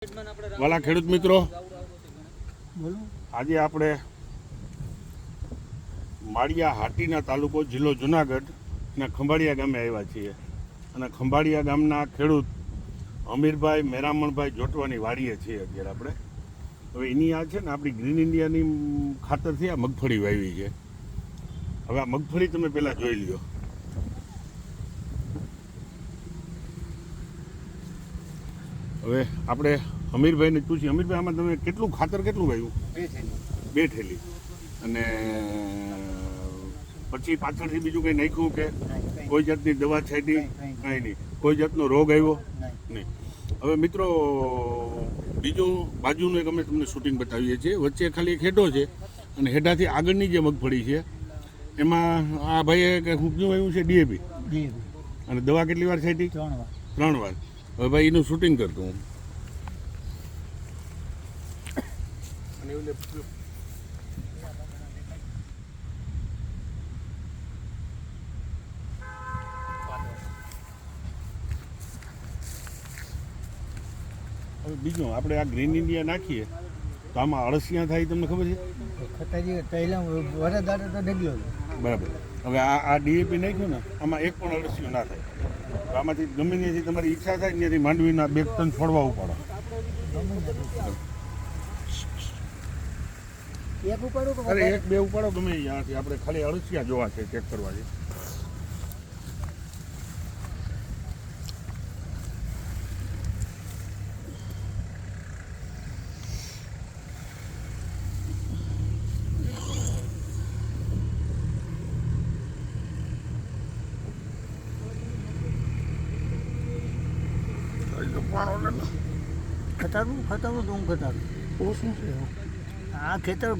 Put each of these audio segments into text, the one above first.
વાલા ખેડૂત મિત્રો, આજે આપણે માળિયા હાટીના તાલુકો જિલ્લો જુનાગઢ અને ખંભાળિયા ગામે આવ્યા છીએ. અને ખંભાળિયા ગામના ખેડૂત અમીરભાઈ મેરામણભાઈ જોટવાની વાડીએ છીએ અત્યારે આપણે. હવે એની આ છે ને આપણી ગ્રીન ઇન્ડિયાની ખાતરથી આ મગફળી વાવી છે. હવે આ મગફળી તમે પહેલાં જોઈ લ્યો. હવે આપણે અમીરભાઈને પૂછીએ, અમીરભાઈ આમાં તમે કેટલું ખાતર કેટલું વાવ્યું? 2 થેલી. અને પછી પાછળથી બીજું કંઈ નાખ્યું કે કોઈ જાતની દવા છાંટી? કાંઈ નહીં. કોઈ જાતનો રોગ આવ્યો નહીં. હવે મિત્રો, બીજું બાજુનું એક અમે તમને શૂટિંગ બતાવીએ છીએ. વચ્ચે ખાલી એક હેઠો છે અને હેઠાથી આગળની જે મગફળી છે એમાં આ ભાઈએ શું વાવ્યું છે? ડીએપી. અને દવા કેટલી વાર છાંટી? 3 વાર. હવે ભાઈ એનું શૂટિંગ કરતો હું. હવે બીજું આપણે આ ગ્રીન ઇન્ડિયા નાખીએ તો આમાં અળસિયા થાય, તમને ખબર છે? બરાબર. હવે આ ડીએપી નાખ્યું ને, આમાં એક પણ અળસિયું ના થાય. આમાંથી ગમે ત્યાંથી તમારી ઈચ્છા થાય ત્યાંથી માંડવીના 2 ટન છોડવા ઉપાડો. અરે 1-2 ઉપાડો ગમે ત્યાંથી. આપણે ખાલી અળસિયા જોવા છે, ચેક કરવા છે. ખતરનું તો હું ખતરનું શું છે આ ખેતર?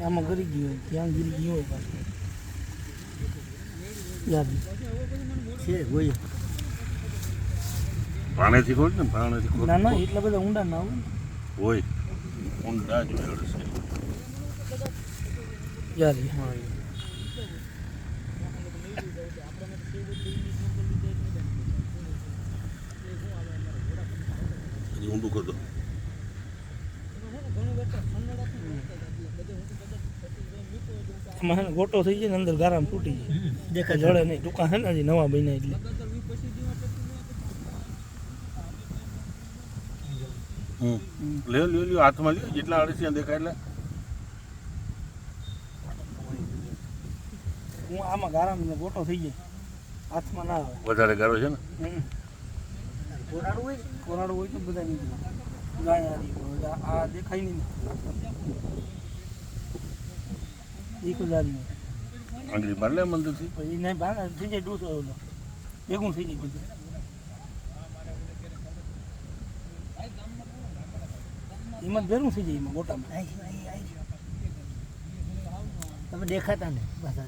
આમાં ગરી ગયું હોય, ત્યાં ગીરી ગયું હોય પાછું યાદ છે હોય. પાણીથી ખોટ ને, પાણીથી ખોટ. ના ના, એટલા બધા ઊંડા ના હોય. ઊંડા જ હોય યાર. હા, ઊંડું કરતો. આમાં ગોટો થઈ જાય ને અંદર ગારામાં તૂટી જાય, દેખાય જળે નહીં. ટૂંકા છે ને હજી નવા બન્યા એટલે. લ્યો હાથમાં લ્યો, જેટલા અળસિયા દેખાય એટલે. હું આમાં ગારામાં ગોટો થઈ જાય, હાથમાં ના આવે. વધારે ગારો છે ને? કોરાડું હોય તો બધા નીકળે. આ દેખાય નહીં. એક હજારી આંગળી બાર લે મંદિરથી. પછી નહીં બાર થઈ જાય, ડૂસો ભેગું થઈ જાય બધું. એમાં ભેરું થઈ જાય, એમાં ગોટામાં. તમે દેખાતા ને પાછા